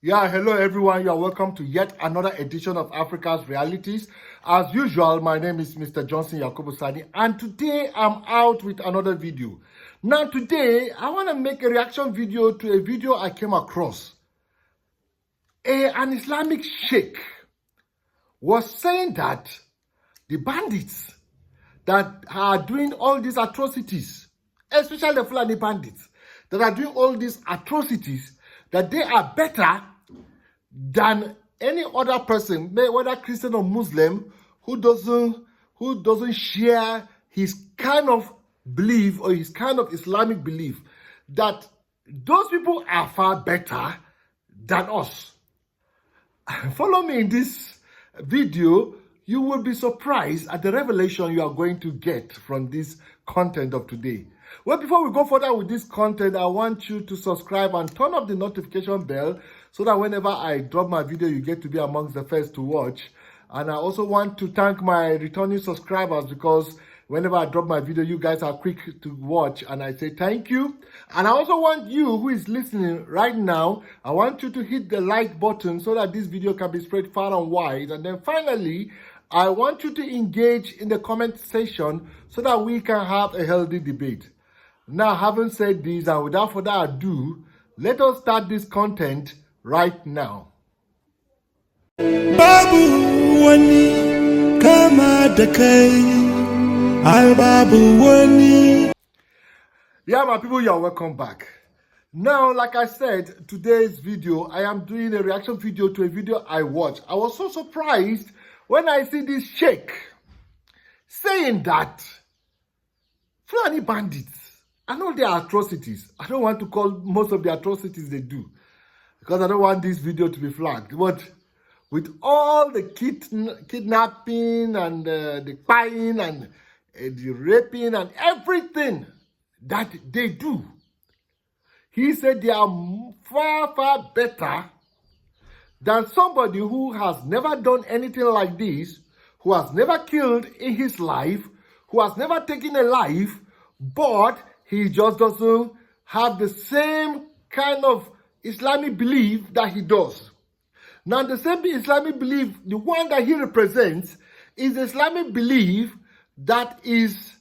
Yeah, hello everyone. You are welcome to yet another edition of Africa's Realities. As usual, my name is Mr. Johnson Yakubu Sani, and today I'm out with another video. Now today, I want to make a reaction video to a video I came across. An Islamic Sheikh was saying that the bandits that are doing all these atrocities, especially the Fulani bandits that are doing all these atrocities, that they are better than any other person, whether Christian or Muslim, who doesn't share his kind of belief or his kind of Islamic belief, that those people are far better than us. Follow me in this video. You will be surprised at the revelation you are going to get from this content of today. Well, before we go further with this content, I want you to subscribe and turn up the notification bell so that whenever I drop my video, you get to be amongst the first to watch. And I also want to thank my returning subscribers, because whenever I drop my video, you guys are quick to watch, and I say thank you. And I also want you who is listening right now, I want you to hit the like button so that this video can be spread far and wide. And then finally, I want you to engage in the comment section so that we can have a healthy debate. Now, having said this, and without further ado, let us start this content right now. Babu wani kama da kai, ai babu wani. Yeah, my people, you are welcome back. Now, like I said, today's video, I am doing a reaction video to a video I watched. I was so surprised when I see this Sheikh saying that Fulani bandits and all their atrocities, I don't want to call most of the atrocities they do, because I don't want this video to be flagged, but with all the kidnapping and the spying and the raping and everything that they do, he said they are far, far better than somebody who has never done anything like this, who has never killed in his life, who has never taken a life, but he just doesn't have the same kind of Islamic belief that he does. Now, the same Islamic belief, the one that he represents, is the Islamic belief that has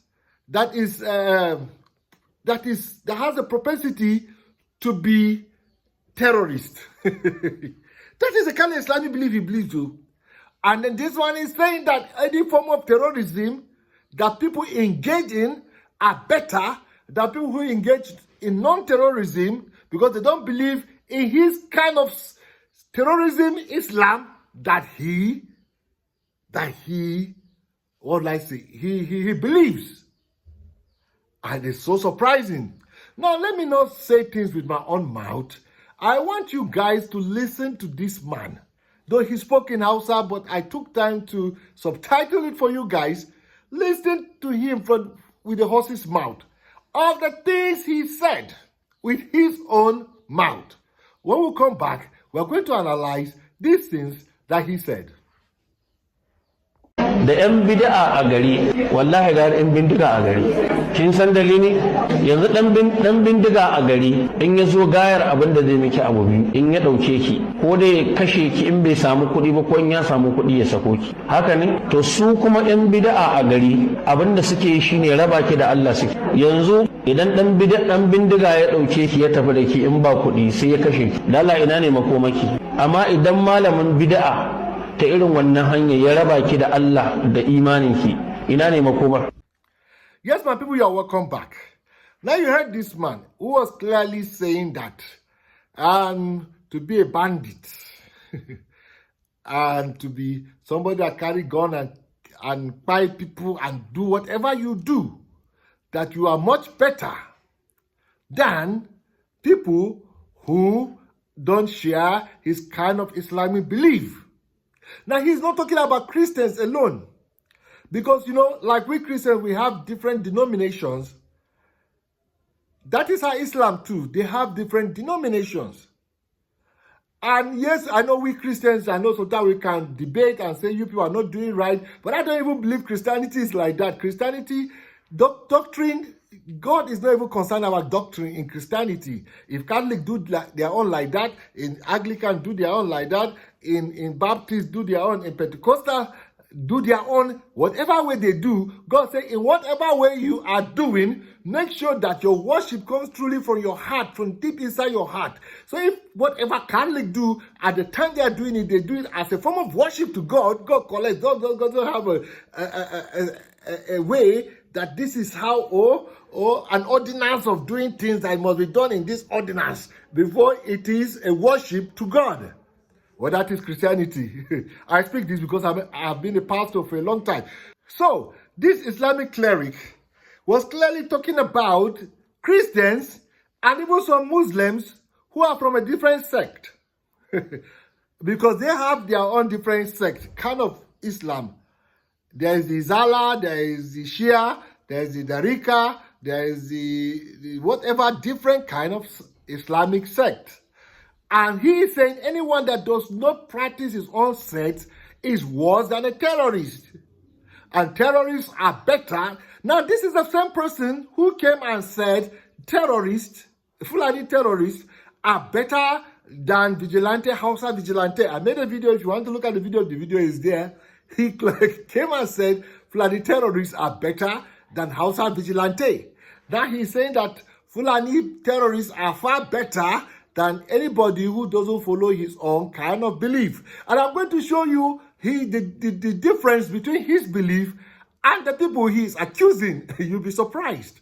a propensity to be terrorist. That is the kind of Islamic belief he believes to. And then this one is saying that any form of terrorism that people engage in are better than people who engage in non-terrorism, because they don't believe in his kind of terrorism Islam that he believes. And it's so surprising. Now, let me not say things with my own mouth. I want you guys to listen to this man. Though he spoke in Hausa, but I took time to subtitle it for you guys. Listen to him with the horse's mouth, of the things he said with his own mouth. When we come back, we're going to analyze these things that he said. Da 'yan bid'a a gari, wallahi ga 'yan bindiga a gari. Kin san dalili? Yanzu dan bindiga a gari in ya zo gayar abin da zai miki abu biyu, in ya dauke ki ko da ya kashe ki in bai samu kuɗi ba, ko in ya samu kuɗi ya sako ki. Haka ne? To su kuma 'yan bid'a a gari abin da suke yi shine raba ki da Allah suke. Yanzu idan dan bindiga ya dauke ki ya tafi da ki in ba kuɗi sai ya kashe ki. Lala ina ne makomaki? Amma idan malamin bid'a ta irin wannan hanya ya raba ki da Allah da imaninki, ina ne makomar? Yes, my people, you are welcome back. Now you heard this man who was clearly saying that to be a bandit and to be somebody that carry gun and fight people and do whatever you do, that you are much better than people who don't share his kind of Islamic belief. Now, he's not talking about Christians alone, because, you know, like we Christians, we have different denominations. That is how Islam too, they have different denominations. And yes, I know we Christians, I know sometimes we can debate and say you people are not doing right, but I don't even believe Christianity is like that. Christianity doctrine God is not even concerned about doctrine in Christianity. If Catholic do their own like that, in Anglican do their own like that, in Baptist do their own, in Pentecostal do their own, whatever way they do, God said, in whatever way you are doing, make sure that your worship comes truly from your heart, from deep inside your heart. So if whatever Catholic do, at the time they are doing it, they do it as a form of worship to God. God collects. God doesn't have a way that this is how, or an ordinance of doing things that must be done in this ordinance before it is a worship to God. Well, that is Christianity. I speak this because I've been a pastor for a long time. So, this Islamic cleric was clearly talking about Christians and even some Muslims who are from a different sect. Because they have their own different sect, kind of Islam. There is the Zala, there is the Shia, there is the Darika, there is the whatever different kind of Islamic sect. And he is saying anyone that does not practice his own sect is worse than a terrorist. And terrorists are better. Now, this is the same person who came and said terrorists, Fulani terrorists, are better than vigilante, Hausa vigilante. I made a video. If you want to look at the video is there. He came and said Fulani terrorists are better than Hausa vigilante. Now, he's saying that Fulani terrorists are far better than anybody who doesn't follow his own kind of belief. And I'm going to show you the difference between his belief and the people he is accusing. You'll be surprised.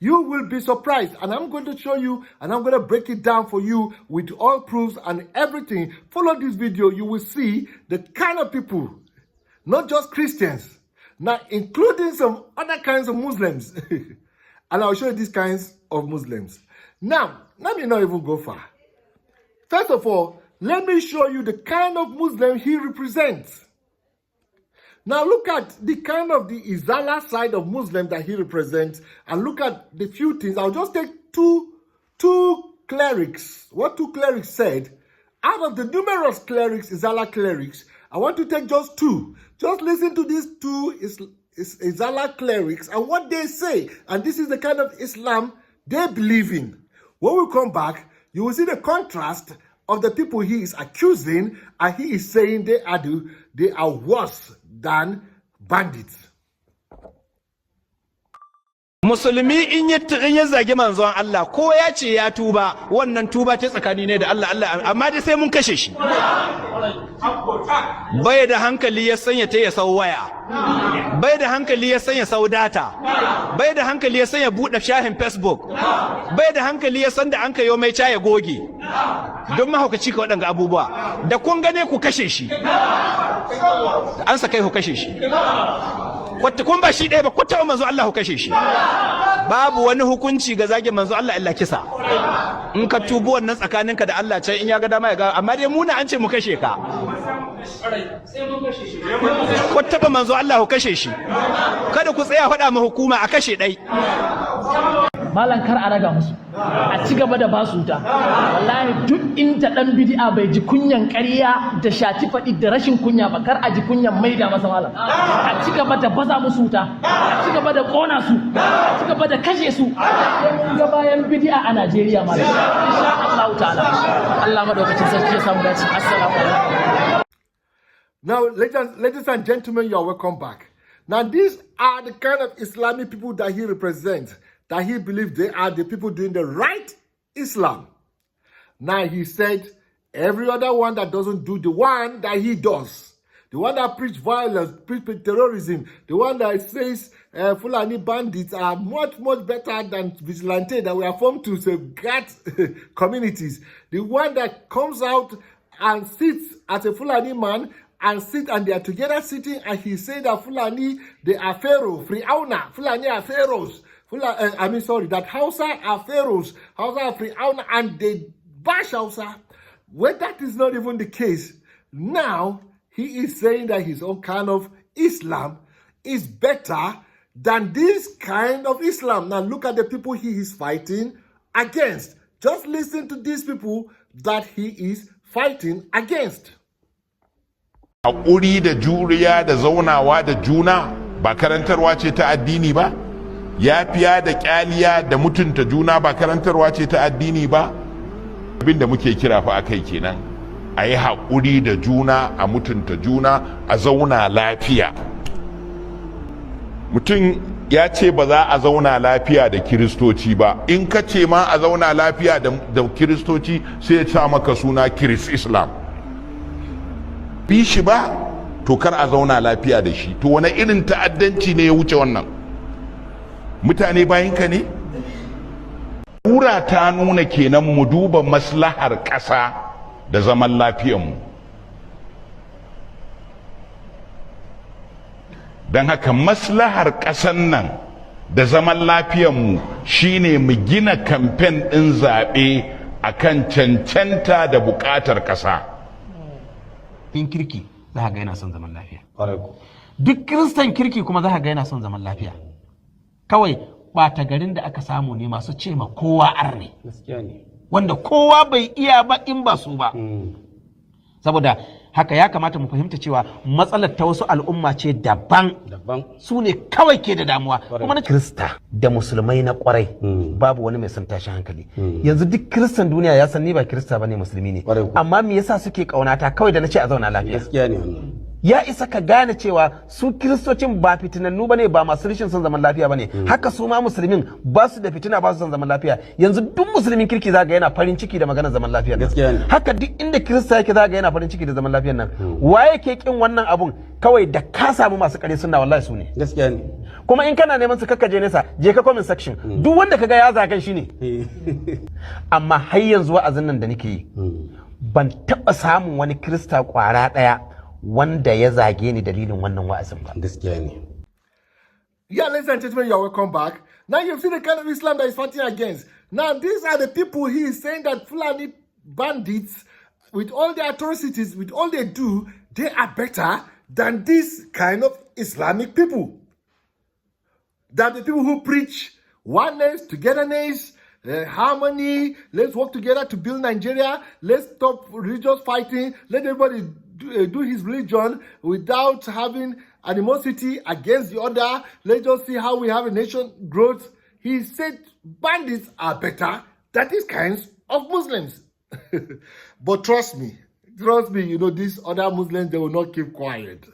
You will be surprised. And I'm going to show you, and I'm going to break it down for you with all proofs and everything. Follow this video. You will see the kind of people, not just Christians, now including some other kinds of Muslims. And I'll show you these kinds of Muslims. Now, let me not even go far. First of all, let me show you the kind of Muslim he represents. Now look at the kind of the Izala side of Muslim that he represents, and look at the few things. I'll just take two clerics, what two clerics said. Out of the numerous clerics, Izala clerics, I want to take just two. Just listen to these two Izala clerics and what they say. And this is the kind of Islam they believe in. When we come back, you will see the contrast of the people he is accusing, and he is saying they are worse than bandits. Musulmi in ya zagi manzon Allah ko ya ce ya tuba, wannan tuba ta tsakani ne da Allah, amma dai sai mun kashe shi. Bai da hankali ya sanya ta ya sau waya, bai da hankali ya sanya sau data, bai da hankali ya sanya buɗe shahin Facebook, bai da hankali ya san da an kayo mai ya goge. Don mahaukaci ka waɗanga abubuwa, da kun gane ku kashe shi, an sa kai ku kashe shi. Wata kun ba shi ɗaya ba, ku taɓa manzo Allah ku kashe shi. Babu wani hukunci ga zagin manzo Allah illa kisa. In ka tubu wannan tsakaninka da Allah can in ya ga dama ya ga, amma dai muna an ce mu kashe ka. Ku taɓa manzo Allah ku kashe shi. Kada ku tsaya faɗa ma hukuma a kashe ɗai. Malam kar a raga musu, a ci gaba da basu wuta. Wallahi duk inda dan bid'a bai ji kunyan ƙarya da shati faɗi da rashin kunya ba, kar a ji kunyan maida masa malam. A ci gaba da baza musu wuta, a ci gaba da ƙona su, a ci gaba da kashe su. Sai mun ga bayan bid'a a Najeriya malam. Insha Allah ta'ala. Allah madaukakin sarki ya samu dace. Assalamu alaikum. Now, ladies and gentlemen, you are welcome back. Now, these are the kind of Islamic people that he represents, that he believes they are the people doing the right Islam. Now, he said, every other one that doesn't do the one that he does, the one that preach violence, preach terrorism, the one that says Fulani bandits are much, much better than vigilante that we are formed to safeguard communities, the one that comes out and sits as a Fulani man and sit and they are together sitting, and he said that Fulani, they are pharaoh, Friauna, Fulani are pharaohs. That Hausa are pharaohs, Hausa are Friauna, and they bash Hausa. Well, that is not even the case. Now, he is saying that his own kind of Islam is better than this kind of Islam. Now, look at the people he is fighting against. Just listen to these people that he is fighting against. Haƙuri da juriya da zaunawa da juna ba karantarwa ce ta addini ba? yafiya da kyaliya da mutunta juna ba karantarwa ce ta addini ba? Abin da muke kira fa akai kenan, a yi haƙuri da juna, a mutunta juna, a zauna lafiya. Mutum ya ce ba za a zauna lafiya da kiristoci ba, in ka ce ma a zauna lafiya da kiristoci sai ya sa maka suna kiris islam, bi shi ba to kar a zauna lafiya da shi. To wani irin ta'addanci ne ya wuce wannan? Mutane bayinka ne? Tura ta nuna kenan mu duba maslahar ƙasa da zaman lafiyanmu. Don haka maslahar ƙasan nan da zaman lafiyanmu shine mu gina kamfen ɗin zaɓe akan cancanta da buƙatar ƙasa. In kirki za ka ga yana son zaman lafiya. Duk kiristan kirki kuma za ka ga yana son zaman lafiya. Kawai ɓata garin da aka samu ne masu ce ma kowa arne. Wanda kowa bai iya ba in ba su ba. Saboda haka ya kamata mu fahimta cewa matsalar ta wasu al'umma ce daban. Su ne kawai ke da damuwa. Kuma na Kirista da musulmai na kwarai babu wani mai son tashin hankali. Yanzu duk Kiristan duniya ya san ni ba Kirista bane, musulmi ne. Amma me yasa suke kaunata kawai da na ce a zauna lafiya? Gaskiya ne wannan. Ya isa ka gane cewa su kiristocin ba fitinannu bane, ba masu rishin son zaman lafiya bane. Haka su ma musulmin ba su da fitina, ba su son zaman lafiya. Yanzu duk musulmin kirki za ga yana farin ciki da maganar zaman lafiya nan. Haka duk inda kirista yake za ga yana farin ciki da zaman lafiyan nan. Waye ke kin wannan abun? Kawai da ka samu masu kare sunna wallahi su ne. Gaskiya ne. Kuma in kana neman su kakka je nesa, je ka comment section. Duk wanda kaga ya zagan shi ne. Amma har yanzu wa'azin nan da nake yi ban taba samun wani kirista kwara daya wanda ya zage ni dalilin wannan wa'azin ba. Gaskiya ne. Yeah, ladies and gentlemen, you're welcome back. Now you've seen the kind of Islam that is fighting against. Now these are the people he is saying that Fulani bandits, with all their atrocities, with all they do, they are better than this kind of Islamic people. Than the people who preach oneness, togetherness, harmony, let's work together to build Nigeria, let's stop religious fighting, let everybody do his religion without having animosity against the other. Let's just see how we have a nation growth. He said bandits are better than these kinds of Muslims. But trust me, you know, these other Muslims, they will not keep quiet.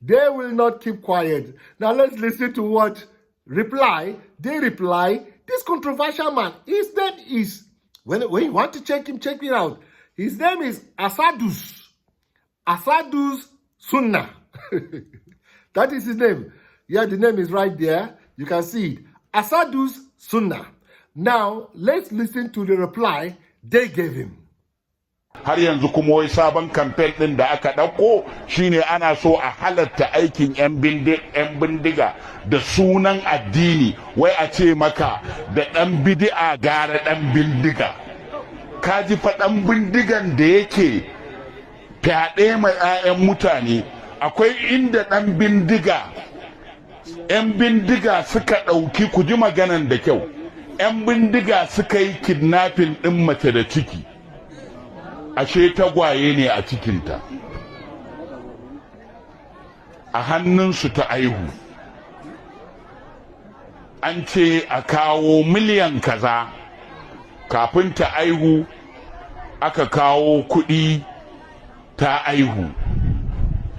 They will not keep quiet. Now let's listen to what they reply. This controversial man, his name is, when you want to check it out, his name is Asadus Sunnah. That is his name. Yeah, the name is right there. You can see it. Asadus Sunnah. Now, let's listen to the reply they gave him. Har yanzu kuma wai sabon kamfen ɗin da aka ɗauko shine ana so a halatta aikin 'yan bindiga da sunan addini, wai a ce maka da ɗan bid'a gara ɗan bindiga. Ka ji fa ɗan bindigan da yake fyaɗe mai 'ya'yan mutane, akwai inda ɗan bindiga 'yan bindiga suka ɗauki, ku ji maganan da kyau, 'yan bindiga suka yi kidnapping ɗin mace da ciki, ashe tagwaye ne a cikinta, a hannunsu ta aihu. An ce a kawo miliyan kaza, kafin ta aihu aka kawo kuɗi ta aihu.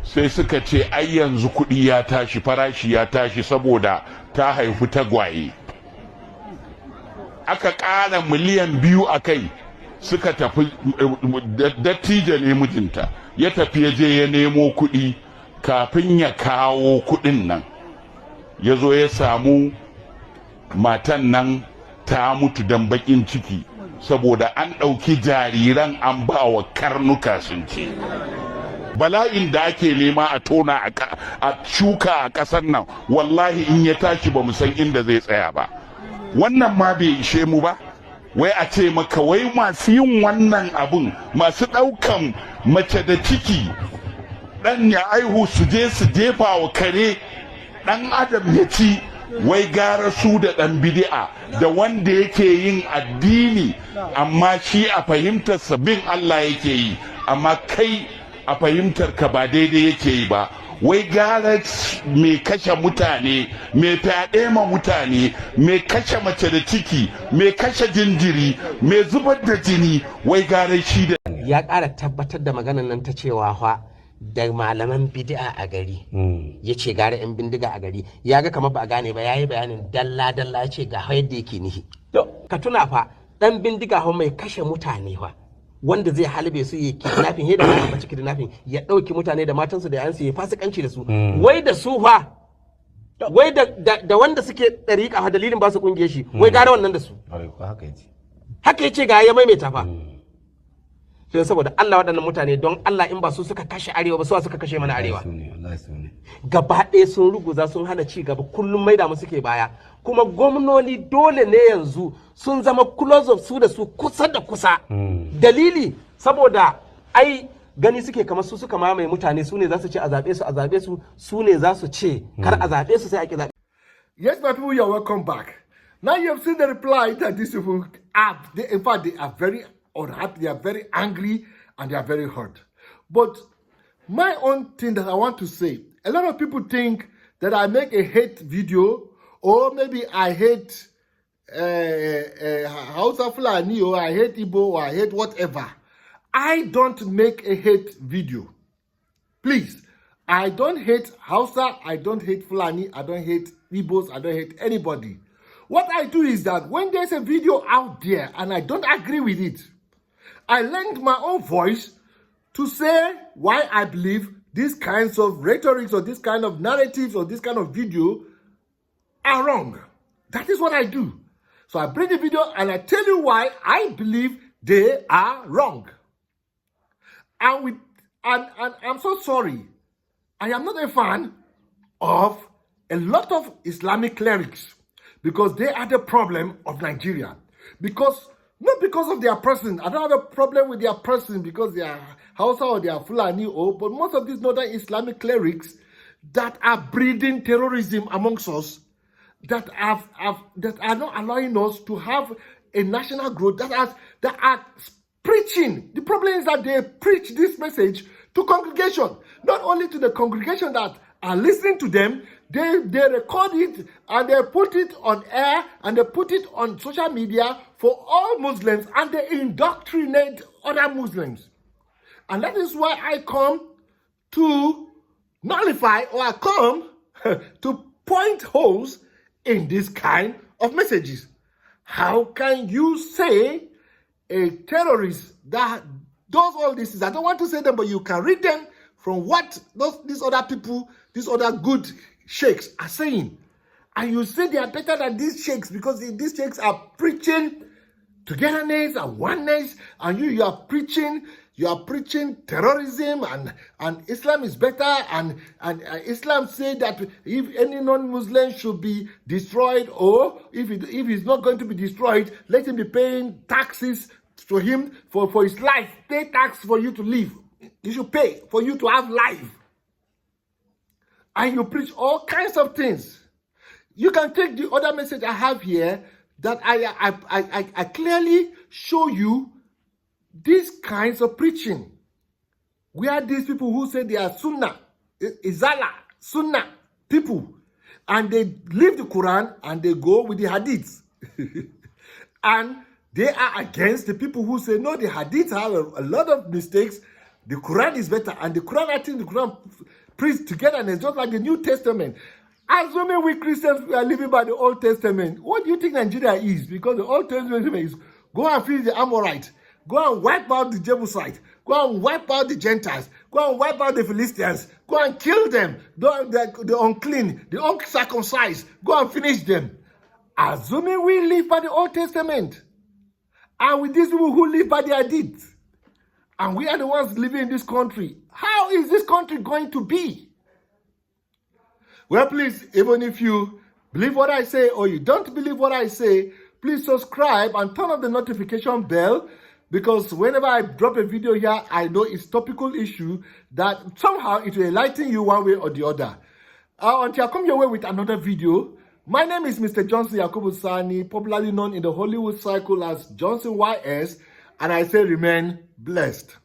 Sai suka ce ai yanzu kuɗi ya tashi, farashi ya tashi saboda ta haifu tagwaye. Aka ƙara miliyan 2 a kai, suka tafi, dattijo ne mijinta, ya tafi ya je ya nemo kuɗi. Kafin ya kawo kuɗin nan, ya zo ya samu matan nan ta mutu don baƙin ciki saboda an ɗauki jariran an ba wa karnuka sun ce. Bala'in da ake nema a tona a shuka a ƙasar nan, wallahi in ya tashi ba mu san inda zai tsaya ba. Wannan ma bai ishe mu ba, wai a ce maka wai masu yin wannan abun, masu ɗaukan mace da ciki ɗan ya aihu su je su jefa wa kare ɗan adam ya ci, wai gara su da ɗan bid'a da wanda yake yin addini amma shi a fahimtar bin Allah yake yi, amma kai a fahimtar ka ba daidai yake yi ba. wai gara mai kashe mutane, mai fyaɗe ma mutane, mai kashe mace da ciki, mai kashe jinjiri, mai zubar da jini, wai gara shi da ya ƙara tabbatar da maganar nan ta cewa fa da malaman bid'a a gari ya ce gara 'yan bindiga a gari ya ga kamar ba a gane ba ya yi bayanin dalla-dalla ya ce ga yadda yake nihi ka tuna fa dan bindiga fa mai kashe mutane fa wanda zai halbe su ya kidnapping ya da mace kidnapping ya ɗauki mutane da matansu da yansu ya fasikanci da su wai da su fa wai da wanda suke ɗariƙa fa dalilin ba su ƙungiyar shi wai gara wannan da su haka ya ce ga ya maimaita fa sai saboda Allah waɗannan mutane don Allah in ba su suka kashe arewa ba su suka kashe mana arewa gaba ɗaya sun ruguza sun hana ci gaba kullum maida mu suke baya kuma gwamnoni dole ne yanzu sun zama close of su da su kusa da kusa dalili saboda ai gani suke kamar su suka mamaye mutane su ne za su ce a zaɓe su su ne za su ce kar a zaɓe su sai a ki zaɓe. Yes, my people, you're welcome back. Now you have seen the reply that these people have. In fact, they are very unhappy, they are very angry, and they are very hurt. But my own thing that I want to say, a lot of people think that I make a hate video, or maybe I hate Hausa Fulani, or I hate Igbo, or I hate whatever. I don't make a hate video. Please, I don't hate Hausa, I don't hate Fulani, I don't hate Igbos, I don't hate anybody. What I do is that when there's a video out there and I don't agree with it, I lend my own voice to say why I believe these kinds of rhetorics or this kind of narratives or this kind of video are wrong. That is what I do. So I bring the video and I tell you why I believe they are wrong. And I'm so sorry. I am not a fan of a lot of Islamic clerics because they are the problem of Nigeria. Not because of their person. I don't have a problem with their person because they are Hausa or they are Fulani, but most of these northern Islamic clerics that are breeding terrorism amongst us, that are not allowing us to have a national growth, that are preaching. The problem is that they preach this message to congregation, not only to the congregation that are listening to them. They record it and they put it on air and they put it on social media for all Muslims and they indoctrinate other Muslims. And that is why I come to nullify, or I come to point holes in this kind of messages. How can you say a terrorist that does all this? I don't want to say them, but you can read them from what these other people, these other good sheikhs are saying. And you say they are better than these sheikhs because these sheikhs are preaching togetherness and oneness, and you are preaching terrorism, and Islam is better, and Islam say that if any non-Muslim should be destroyed, or if he's not going to be destroyed, let him be paying taxes to him for his life. Pay tax for you to live. You should pay for you to have life. And you preach all kinds of things. You can take the other message I have here that I clearly show you these kinds of preaching. We are these people who say they are Sunnah, Izala, Sunnah people. And they leave the Quran and they go with the Hadiths. And they are against the people who say, no, the Hadiths have a lot of mistakes. The Quran is better. And the Quran, I think the Quran preached together, and it's just like the New Testament. Assuming we Christians are living by the Old Testament, what do you think Nigeria is? Because the Old Testament is go and finish the Amorite, go and wipe out the Jebusite, go and wipe out the Gentiles, go and wipe out the Philistines, go and kill them, the unclean, the uncircumcised, go and finish them. Assuming we live by the Old Testament, and with these people who live by the Hadith, and we are the ones living in this country, how is this country going to be? Well, please, even if you believe what I say or you don't believe what I say, please subscribe and turn on the notification bell, because whenever I drop a video here, I know it's topical issue that somehow it will enlighten you one way or the other. Until I come your way with another video, my name is Mr. Johnson Yakubu Sani, popularly known in the Hollywood circle as Johnson YS, and I say remain blessed.